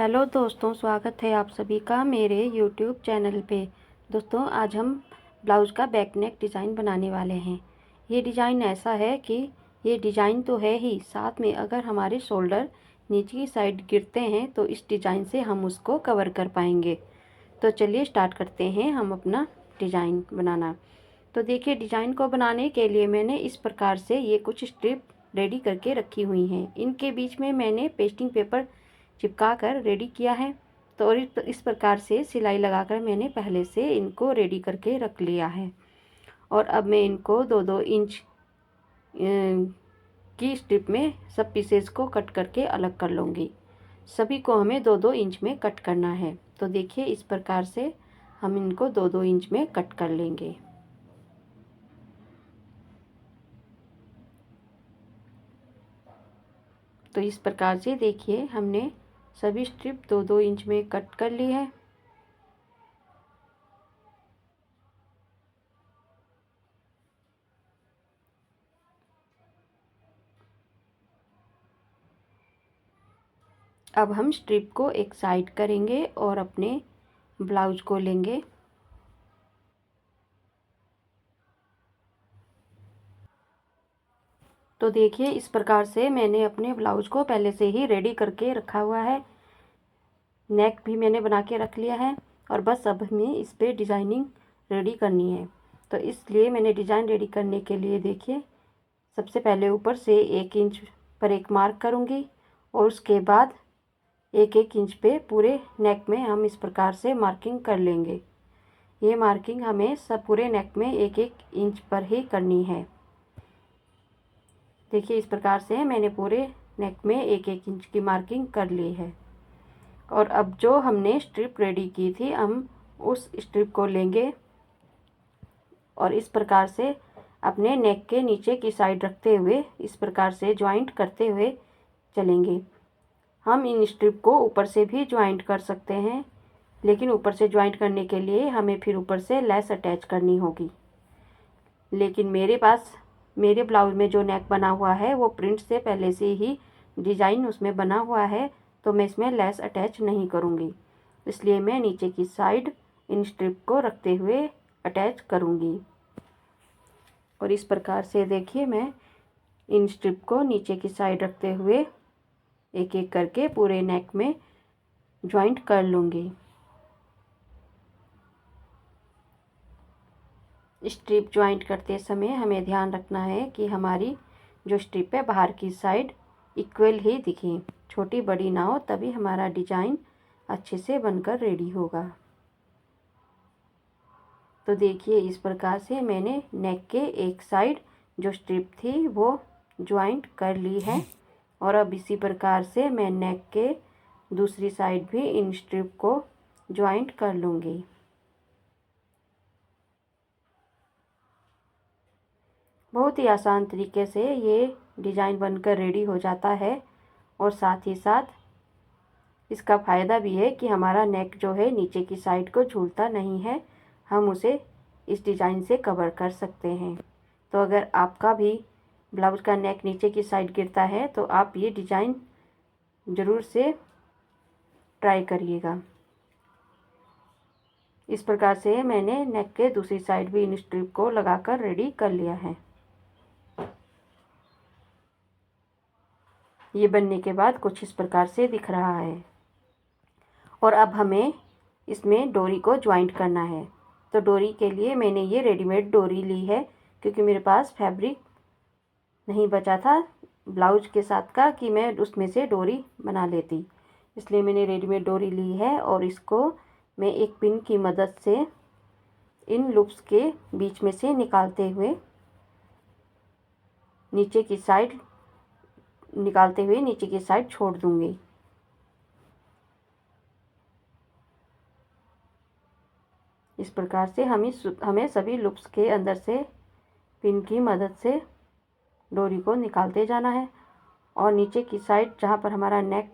Hello दोस्तों, स्वागत है आप सभी का मेरे यूट्यूब चैनल पे। दोस्तों, आज हम ब्लाउज़ का बैक नेक डिज़ाइन बनाने वाले हैं। ये डिज़ाइन ऐसा है कि ये डिज़ाइन तो है ही, साथ में अगर हमारे शोल्डर नीचे की साइड गिरते हैं तो इस डिज़ाइन से हम उसको कवर कर पाएंगे। तो चलिए स्टार्ट करते हैं हम अपना डिज़ाइन बनाना। तो देखिए, डिज़ाइन को बनाने के लिए मैंने इस प्रकार से ये कुछ स्ट्रिप रेडी करके रखी हुई हैं। इनके बीच में मैंने पेस्टिंग पेपर चिपका कर रेडी किया है। तो और इस प्रकार से सिलाई लगाकर मैंने पहले से इनको रेडी करके रख लिया है। और अब मैं इनको 2-2 इंच की स्ट्रिप में सब पीसेस को कट करके अलग कर लूँगी। सभी को हमें 2-2 इंच में कट करना है। तो देखिए, इस प्रकार से हम इनको 2-2 इंच में कट कर लेंगे। तो इस प्रकार से देखिए, हमने सभी स्ट्रिप 2-2 इंच में कट कर ली है। अब हम स्ट्रिप को एक साइड करेंगे और अपने ब्लाउज को लेंगे। तो देखिए, इस प्रकार से मैंने अपने ब्लाउज को पहले से ही रेडी करके रखा हुआ है। नेक भी मैंने बना के रख लिया है और बस अब हमें इस पर डिज़ाइनिंग रेडी करनी है। तो इसलिए मैंने डिज़ाइन रेडी करने के लिए देखिए, सबसे पहले ऊपर से 1 इंच पर एक मार्क करूँगी और उसके बाद 1-1 इंच पे पूरे नेक में हम इस प्रकार से मार्किंग कर लेंगे। ये मार्किंग हमें सब पूरे नेक में 1-1 इंच पर ही करनी है। देखिए, इस प्रकार से मैंने पूरे नेक में 1-1 इंच की मार्किंग कर ली है। और अब जो हमने स्ट्रिप रेडी की थी, हम उस स्ट्रिप को लेंगे और इस प्रकार से अपने नेक के नीचे की साइड रखते हुए इस प्रकार से ज्वाइंट करते हुए चलेंगे। हम इन स्ट्रिप को ऊपर से भी ज्वाइंट कर सकते हैं, लेकिन ऊपर से ज्वाइंट करने के लिए हमें फिर ऊपर से लेस अटैच करनी होगी। लेकिन मेरे ब्लाउज में जो नेक बना हुआ है वो प्रिंट से पहले से ही डिज़ाइन उसमें बना हुआ है, तो मैं इसमें लेस अटैच नहीं करूँगी। इसलिए मैं नीचे की साइड इन स्ट्रिप को रखते हुए अटैच करूँगी। और इस प्रकार से देखिए, मैं इन स्ट्रिप को नीचे की साइड रखते हुए एक एक करके पूरे नेक में ज्वाइंट कर लूँगी। स्ट्रिप ज्वाइंट करते समय हमें ध्यान रखना है कि हमारी जो स्ट्रिप है बाहर की साइड इक्वल ही दिखे, छोटी बड़ी ना हो, तभी हमारा डिज़ाइन अच्छे से बनकर रेडी होगा। तो देखिए, इस प्रकार से मैंने नेक के एक साइड जो स्ट्रिप थी वो ज्वाइंट कर ली है। और अब इसी प्रकार से मैं नेक के दूसरी साइड भी इन स्ट्रिप को ज्वाइंट कर लूँगी। बहुत ही आसान तरीके से ये डिज़ाइन बनकर रेडी हो जाता है। और साथ ही साथ इसका फ़ायदा भी है कि हमारा नेक जो है नीचे की साइड को झूलता नहीं है, हम उसे इस डिज़ाइन से कवर कर सकते हैं। तो अगर आपका भी ब्लाउज़ का नेक नीचे की साइड गिरता है तो आप ये डिज़ाइन ज़रूर से ट्राई करिएगा। इस प्रकार से मैंने नेक के दूसरी साइड भी इन स्ट्रिप को लगाकर रेडी कर लिया है। ये बनने के बाद कुछ इस प्रकार से दिख रहा है। और अब हमें इसमें डोरी को ज्वाइंट करना है। तो डोरी के लिए मैंने ये रेडीमेड डोरी ली है, क्योंकि मेरे पास फैब्रिक नहीं बचा था ब्लाउज के साथ का कि मैं उसमें से डोरी बना लेती। इसलिए मैंने रेडीमेड डोरी ली है और इसको मैं एक पिन की मदद से इन लूप्स के बीच में से निकालते हुए नीचे की साइड छोड़ दूँगी। इस प्रकार से हमें सभी लूप्स के अंदर से पिन की मदद से डोरी को निकालते जाना है और नीचे की साइड जहाँ पर हमारा नेक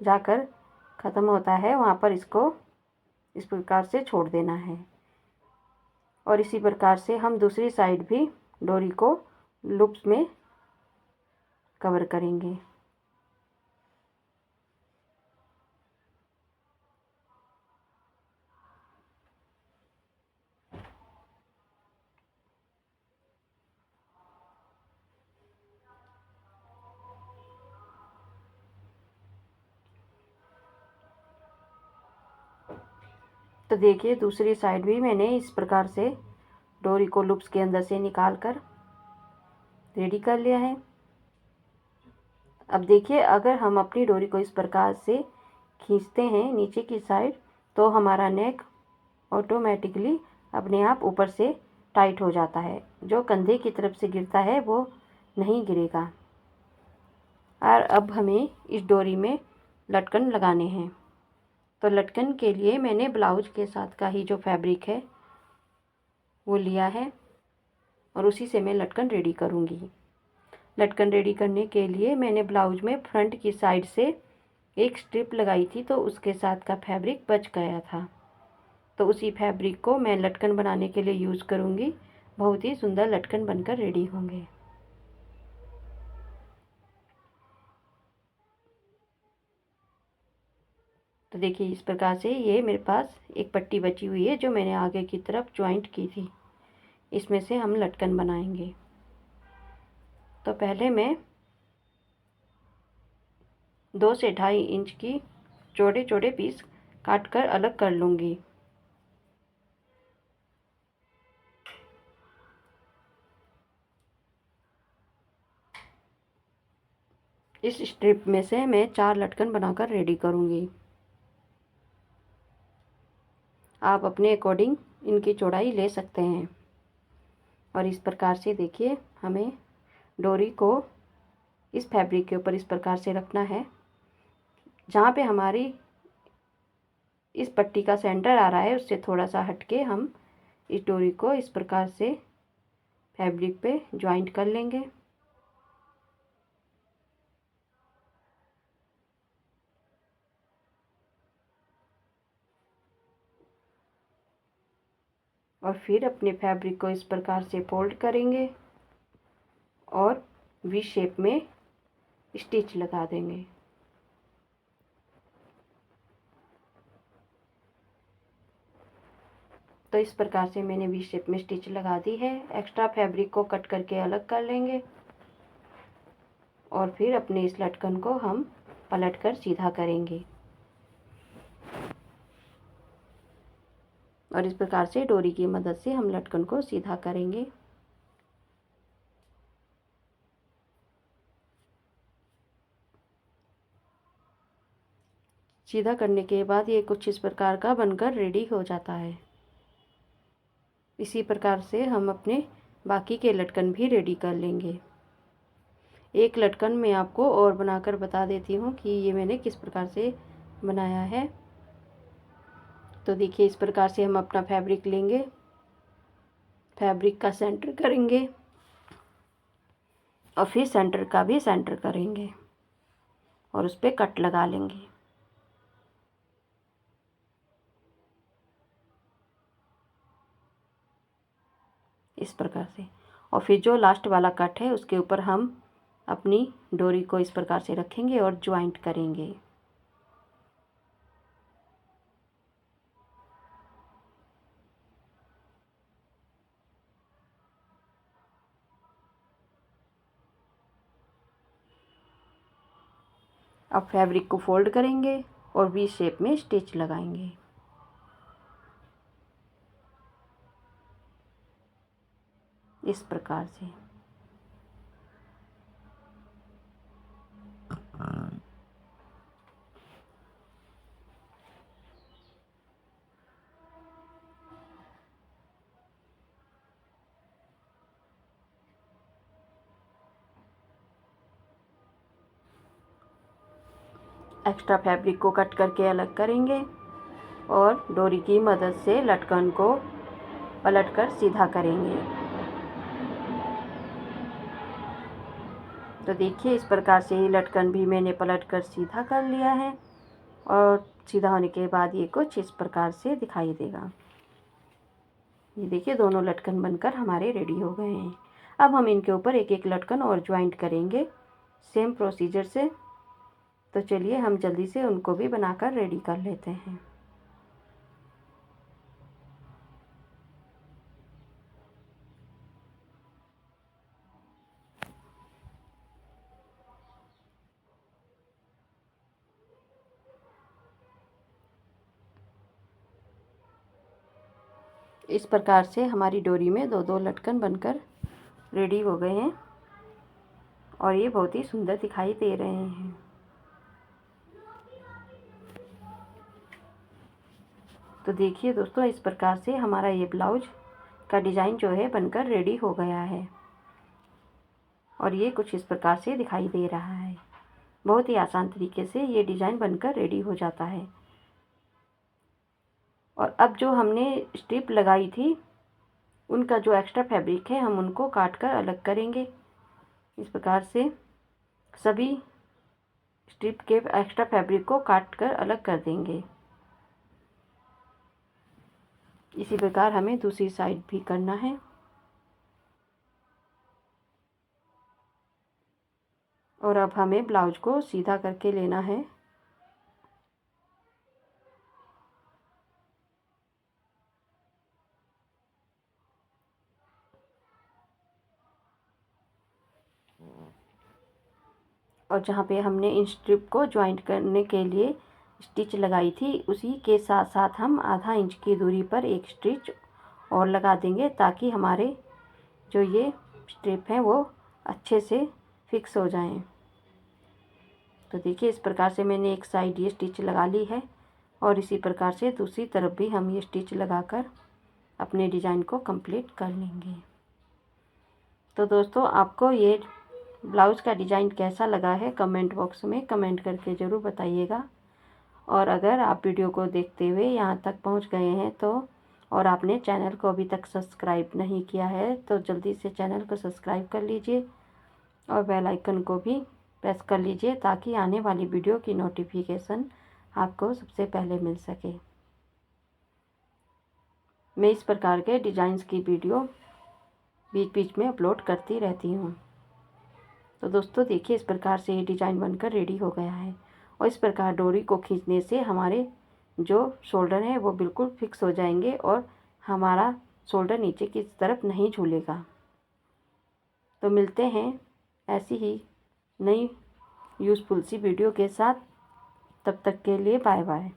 जाकर ख़त्म होता है वहाँ पर इसको इस प्रकार से छोड़ देना है। और इसी प्रकार से हम दूसरी साइड भी डोरी को लूप्स में कवर करेंगे। तो देखिए दूसरी साइड भी मैंने इस प्रकार से डोरी को लूप्स के अंदर से निकाल कर रेडी कर लिया है। अब देखिए अगर हम अपनी डोरी को इस प्रकार से खींचते हैं नीचे की साइड तो हमारा नेक ऑटोमेटिकली अपने आप ऊपर से टाइट हो जाता है, जो कंधे की तरफ से गिरता है वो नहीं गिरेगा। और अब हमें इस डोरी में लटकन लगाने हैं। तो लटकन के लिए मैंने ब्लाउज के साथ का ही जो फैब्रिक है वो लिया है और उसी से मैं लटकन रेडी करूँगी। लटकन रेडी करने के लिए मैंने ब्लाउज में फ्रंट की साइड से एक स्ट्रिप लगाई थी, तो उसके साथ का फैब्रिक बच गया था। तो उसी फैब्रिक को मैं लटकन बनाने के लिए यूज़ करूँगी। बहुत ही सुंदर लटकन बनकर रेडी होंगे। तो देखिए इस प्रकार से ये मेरे पास एक पट्टी बची हुई है जो मैंने आगे की तरफ ज्वाइंट की थी। इसमें से हम लटकन बनाएंगे। तो पहले मैं 2 से 2.5 इंच की चौड़े चौड़े पीस काट कर अलग कर लूँगी। इस स्ट्रिप में से मैं 4 लटकन बनाकर रेडी करूँगी। आप अपने अकॉर्डिंग इनकी चौड़ाई ले सकते हैं। और इस प्रकार से देखिए हमें डोरी को इस फैब्रिक के ऊपर इस प्रकार से रखना है। जहाँ पे हमारी इस पट्टी का सेंटर आ रहा है उससे थोड़ा सा हटके हम इस डोरी को इस प्रकार से फैब्रिक पे ज्वाइंट कर लेंगे। और फिर अपने फैब्रिक को इस प्रकार से फोल्ड करेंगे और वी शेप में स्टिच लगा देंगे। तो इस प्रकार से मैंने वी शेप में स्टिच लगा दी है। एक्स्ट्रा फैब्रिक को कट करके अलग कर लेंगे और फिर अपने इस लटकन को हम पलट कर सीधा करेंगे। और इस प्रकार से डोरी की मदद से हम लटकन को सीधा करेंगे। सीधा करने के बाद ये कुछ इस प्रकार का बनकर रेडी हो जाता है। इसी प्रकार से हम अपने बाकी के लटकन भी रेडी कर लेंगे। एक लटकन मैं आपको और बनाकर बता देती हूँ कि ये मैंने किस प्रकार से बनाया है। तो देखिए इस प्रकार से हम अपना फैब्रिक लेंगे, फैब्रिक का सेंटर करेंगे और फिर सेंटर का भी सेंटर करेंगे और उस पर कट लगा लेंगे। इस प्रकार से। और फिर जो लास्ट वाला कट है उसके ऊपर हम अपनी डोरी को इस प्रकार से रखेंगे और ज्वाइंट करेंगे। अब फैब्रिक को फोल्ड करेंगे और वी शेप में स्टिच लगाएंगे। इस प्रकार से। एक्स्ट्रा फैब्रिक को कट करके अलग करेंगे और डोरी की मदद से लटकन को पलटकर सीधा करेंगे। तो देखिए इस प्रकार से ही लटकन भी मैंने पलटकर सीधा कर लिया है और सीधा होने के बाद ये कुछ इस प्रकार से दिखाई देगा। ये देखिए दोनों लटकन बनकर हमारे रेडी हो गए हैं। अब हम इनके ऊपर एक एक लटकन और ज्वाइंट करेंगे सेम प्रोसीजर से। तो चलिए हम जल्दी से उनको भी बनाकर रेडी कर लेते हैं। इस प्रकार से हमारी डोरी में दो दो लटकन बनकर रेडी हो गए हैं और ये बहुत ही सुंदर दिखाई दे रहे हैं। तो देखिए दोस्तों, इस प्रकार से हमारा ये ब्लाउज का डिज़ाइन जो है बनकर रेडी हो गया है और ये कुछ इस प्रकार से दिखाई दे रहा है। बहुत ही आसान तरीके से ये डिज़ाइन बनकर रेडी हो जाता है। और अब जो हमने स्ट्रिप लगाई थी उनका जो एक्स्ट्रा फैब्रिक है हम उनको काट कर अलग करेंगे। इस प्रकार से सभी स्ट्रिप के एक्स्ट्रा फैब्रिक को काट कर अलग कर देंगे। इसी प्रकार हमें दूसरी साइड भी करना है। और अब हमें ब्लाउज को सीधा करके लेना है। और जहाँ पे हमने इन स्ट्रिप को ज्वाइंट करने के लिए स्टिच लगाई थी उसी के साथ साथ हम आधा इंच की दूरी पर एक स्टिच और लगा देंगे ताकि हमारे जो ये स्ट्रिप हैं वो अच्छे से फिक्स हो जाएं। तो देखिए, इस प्रकार से मैंने एक साइड ये स्टिच लगा ली है और इसी प्रकार से दूसरी तरफ भी हम ये स्टिच लगाकर अपने डिज़ाइन को कंप्लीट कर लेंगे। तो दोस्तों, आपको ये ब्लाउज़ का डिज़ाइन कैसा लगा है कमेंट बॉक्स में कमेंट करके ज़रूर बताइएगा। और अगर आप वीडियो को देखते हुए यहाँ तक पहुँच गए हैं तो और आपने चैनल को अभी तक सब्सक्राइब नहीं किया है तो जल्दी से चैनल को सब्सक्राइब कर लीजिए और बेल आइकन को भी प्रेस कर लीजिए ताकि आने वाली वीडियो की नोटिफिकेशन आपको सबसे पहले मिल सके। मैं इस प्रकार के डिज़ाइंस की वीडियो बीच बीच में अपलोड करती रहती हूँ। तो दोस्तों देखिए, इस प्रकार से ये डिज़ाइन बनकर रेडी हो गया है और इस प्रकार डोरी को खींचने से हमारे जो शोल्डर हैं वो बिल्कुल फिक्स हो जाएंगे और हमारा शोल्डर नीचे की तरफ नहीं झूलेगा। तो मिलते हैं ऐसी ही नई यूज़फुल सी वीडियो के साथ। तब तक के लिए बाय बाय।